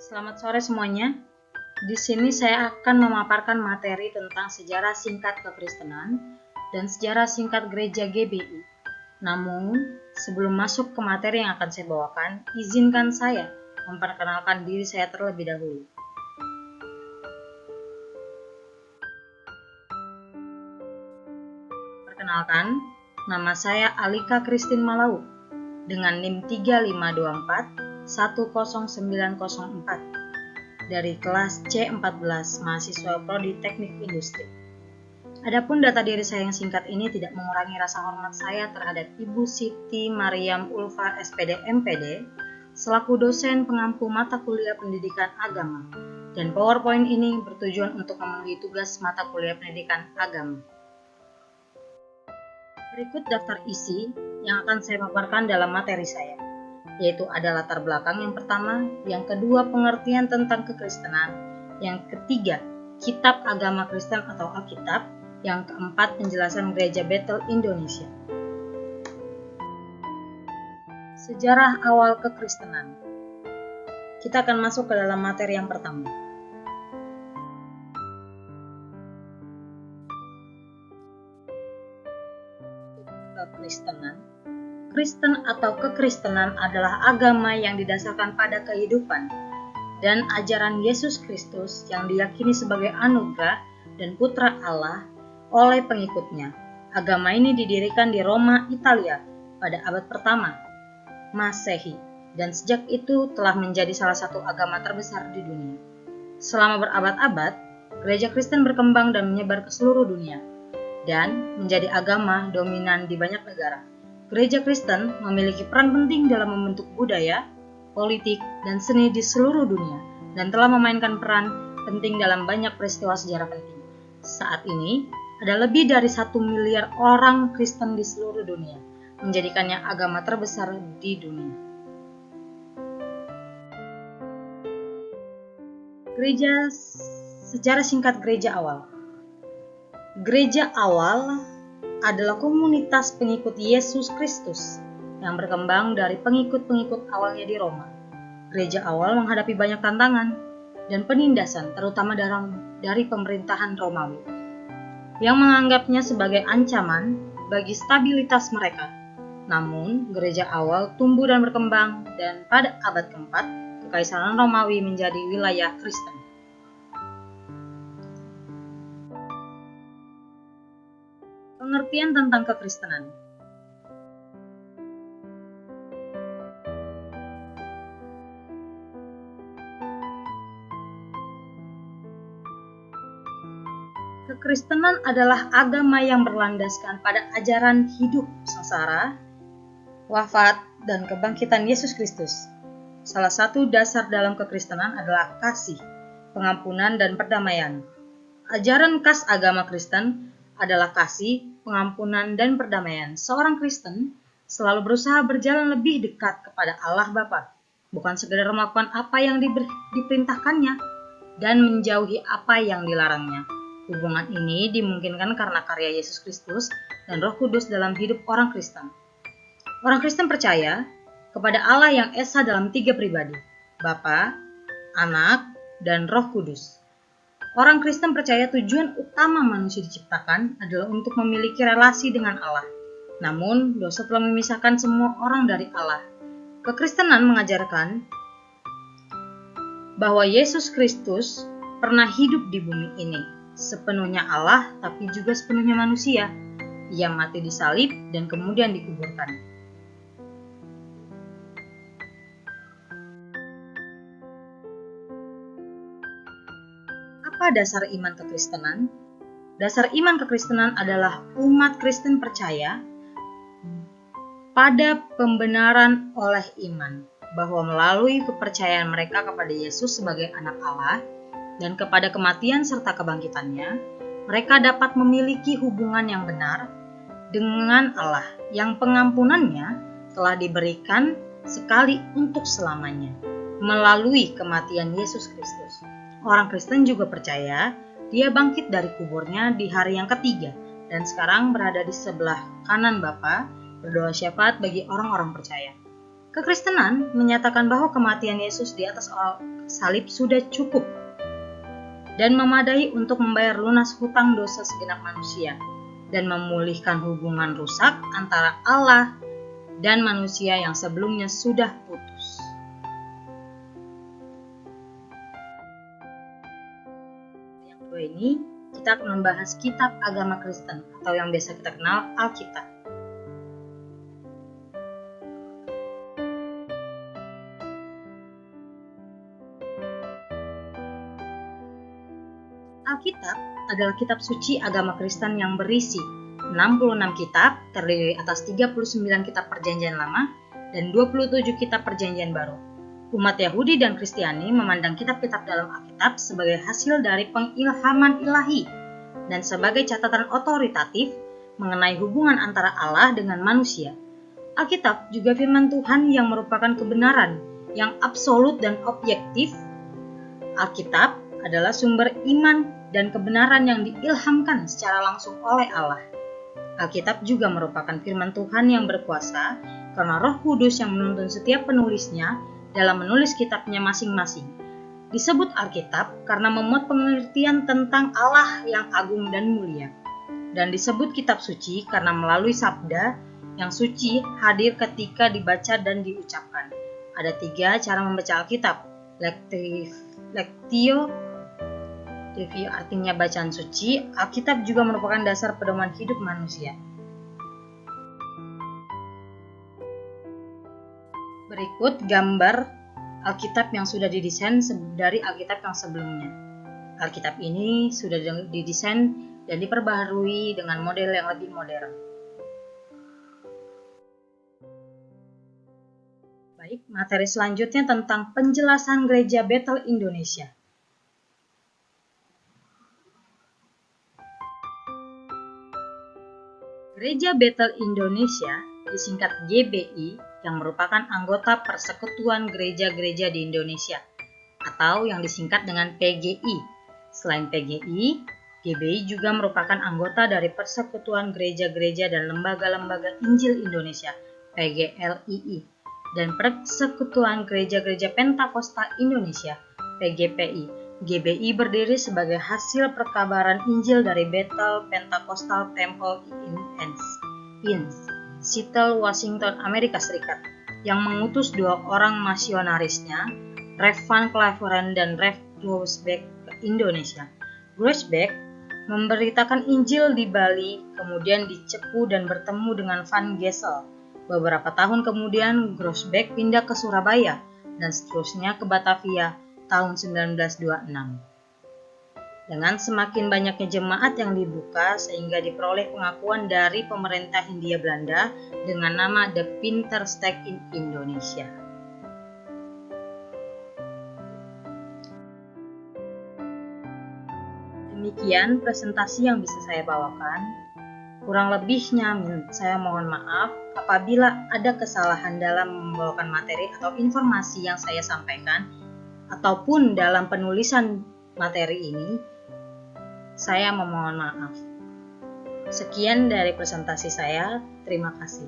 Selamat sore semuanya. Di sini saya akan memaparkan materi tentang sejarah singkat kekristenan dan sejarah singkat gereja GBI. Namun, sebelum masuk ke materi yang akan saya bawakan, izinkan saya memperkenalkan diri saya terlebih dahulu. Perkenalkan, nama saya Alika Christine Malau dengan NIM 3524 10904 dari kelas C14 mahasiswa Prodi Teknik Industri. Adapun data diri saya yang singkat ini tidak mengurangi rasa hormat saya terhadap Ibu Siti Mariam Ulfa SPD MPD selaku dosen pengampu mata kuliah pendidikan agama, dan PowerPoint ini bertujuan untuk memenuhi tugas mata kuliah pendidikan agama. Berikut daftar isi yang akan saya paparkan dalam materi saya, yaitu ada latar belakang yang pertama, yang kedua pengertian tentang kekristenan, yang ketiga kitab agama Kristen atau Alkitab, yang keempat penjelasan Gereja Bethel Indonesia. Sejarah awal kekristenan. Kita akan masuk ke dalam materi yang pertama. Kekristenan. Kristen atau kekristenan adalah agama yang didasarkan pada kehidupan dan ajaran Yesus Kristus yang diyakini sebagai anugerah dan putra Allah oleh pengikutnya. Agama ini didirikan di Roma, Italia pada abad pertama Masehi dan sejak itu telah menjadi salah satu agama terbesar di dunia. Selama berabad-abad, gereja Kristen berkembang dan menyebar ke seluruh dunia dan menjadi agama dominan di banyak negara. Gereja Kristen memiliki peran penting dalam membentuk budaya, politik, dan seni di seluruh dunia dan telah memainkan peran penting dalam banyak peristiwa sejarah penting. Saat ini, ada lebih dari 1 miliar orang Kristen di seluruh dunia, menjadikannya agama terbesar di dunia. Sejarah singkat gereja awal. Gereja awal adalah komunitas pengikut Yesus Kristus yang berkembang dari pengikut-pengikut awalnya di Roma. Gereja awal menghadapi banyak tantangan dan penindasan, terutama dari pemerintahan Romawi, yang menganggapnya sebagai ancaman bagi stabilitas mereka. Namun, gereja awal tumbuh dan berkembang, dan pada abad keempat, Kekaisaran Romawi menjadi wilayah Kristen. Pengertian tentang kekristenan. Kekristenan adalah agama yang berlandaskan pada ajaran hidup sengsara, wafat, dan kebangkitan Yesus Kristus. Salah satu dasar dalam kekristenan adalah kasih, pengampunan, dan perdamaian. Ajaran khas agama Kristen adalah kasih, pengampunan, dan perdamaian. Seorang Kristen selalu berusaha berjalan lebih dekat kepada Allah Bapa, bukan sekedar melakukan apa yang diperintahkannya dan menjauhi apa yang dilarangnya. Hubungan ini dimungkinkan karena karya Yesus Kristus dan Roh Kudus dalam hidup orang Kristen. Orang Kristen percaya kepada Allah yang esa dalam 3 pribadi, Bapa, Anak, dan Roh Kudus. Orang Kristen percaya tujuan utama manusia diciptakan adalah untuk memiliki relasi dengan Allah. Namun, dosa telah memisahkan semua orang dari Allah. Kekristenan mengajarkan bahwa Yesus Kristus pernah hidup di bumi ini, sepenuhnya Allah tapi juga sepenuhnya manusia. Ia mati di salib dan kemudian dikuburkan. Apa dasar iman kekristenan? Dasar iman kekristenan adalah umat Kristen percaya pada pembenaran oleh iman, bahwa melalui kepercayaan mereka kepada Yesus sebagai anak Allah dan kepada kematian serta kebangkitannya, mereka dapat memiliki hubungan yang benar dengan Allah, yang pengampunannya telah diberikan sekali untuk selamanya melalui kematian Yesus Kristus. Orang Kristen juga percaya dia bangkit dari kuburnya di hari yang ketiga dan sekarang berada di sebelah kanan Bapa, berdoa syafaat bagi orang-orang percaya. Kekristenan menyatakan bahwa kematian Yesus di atas salib sudah cukup dan memadai untuk membayar lunas hutang dosa segenap manusia dan memulihkan hubungan rusak antara Allah dan manusia yang sebelumnya sudah putus. Yang kedua ini, kita akan membahas kitab agama Kristen atau yang biasa kita kenal Alkitab. Alkitab adalah kitab suci agama Kristen yang berisi 66 kitab, terdiri atas 39 kitab Perjanjian Lama dan 27 kitab Perjanjian Baru. Umat Yahudi dan Kristiani memandang kitab-kitab dalam Alkitab sebagai hasil dari pengilhaman ilahi dan sebagai catatan otoritatif mengenai hubungan antara Allah dengan manusia. Alkitab juga firman Tuhan yang merupakan kebenaran yang absolut dan objektif. Alkitab adalah sumber iman dan kebenaran yang diilhamkan secara langsung oleh Allah. Alkitab juga merupakan firman Tuhan yang berkuasa karena Roh Kudus yang menuntun setiap penulisnya dalam menulis kitabnya masing-masing. Disebut Alkitab karena memuat pengertian tentang Allah yang agung dan mulia. Dan disebut kitab suci karena melalui sabda yang suci hadir ketika dibaca dan diucapkan. Ada 3 cara membaca Alkitab. Lectio artinya bacaan suci. Alkitab juga merupakan dasar pedoman hidup manusia. Berikut gambar Alkitab yang sudah didesain dari Alkitab yang sebelumnya. Alkitab ini sudah didesain dan diperbaharui dengan model yang lebih modern. Baik, materi selanjutnya tentang penjelasan Gereja Bethel Indonesia. Gereja Bethel Indonesia, disingkat GBI, yang merupakan anggota Persekutuan Gereja-Gereja di Indonesia, atau yang disingkat dengan PGI. Selain PGI, GBI juga merupakan anggota dari Persekutuan Gereja-Gereja dan Lembaga-Lembaga Injil Indonesia, PGLII, dan Persekutuan Gereja-Gereja Pentakosta Indonesia, PGPI. GBI berdiri sebagai hasil perkabaran Injil dari Bethel Pentecostal Temple in Seattle, Washington, Amerika Serikat, yang mengutus 2 orang misionarisnya, Rev Van Claveren dan Rev Groesbeck ke Indonesia. Groesbeck memberitakan Injil di Bali, kemudian di Cepu dan bertemu dengan Van Gessel. Beberapa tahun kemudian, Groesbeck pindah ke Surabaya dan seterusnya ke Batavia tahun 1926. Dengan semakin banyaknya jemaat yang dibuka sehingga diperoleh pengakuan dari pemerintah Hindia Belanda dengan nama The Pintersteg in Indonesia. Demikian presentasi yang bisa saya bawakan. Kurang lebihnya saya mohon maaf apabila ada kesalahan dalam membawakan materi atau informasi yang saya sampaikan ataupun dalam penulisan materi ini, saya memohon maaf. Sekian dari presentasi saya, terima kasih.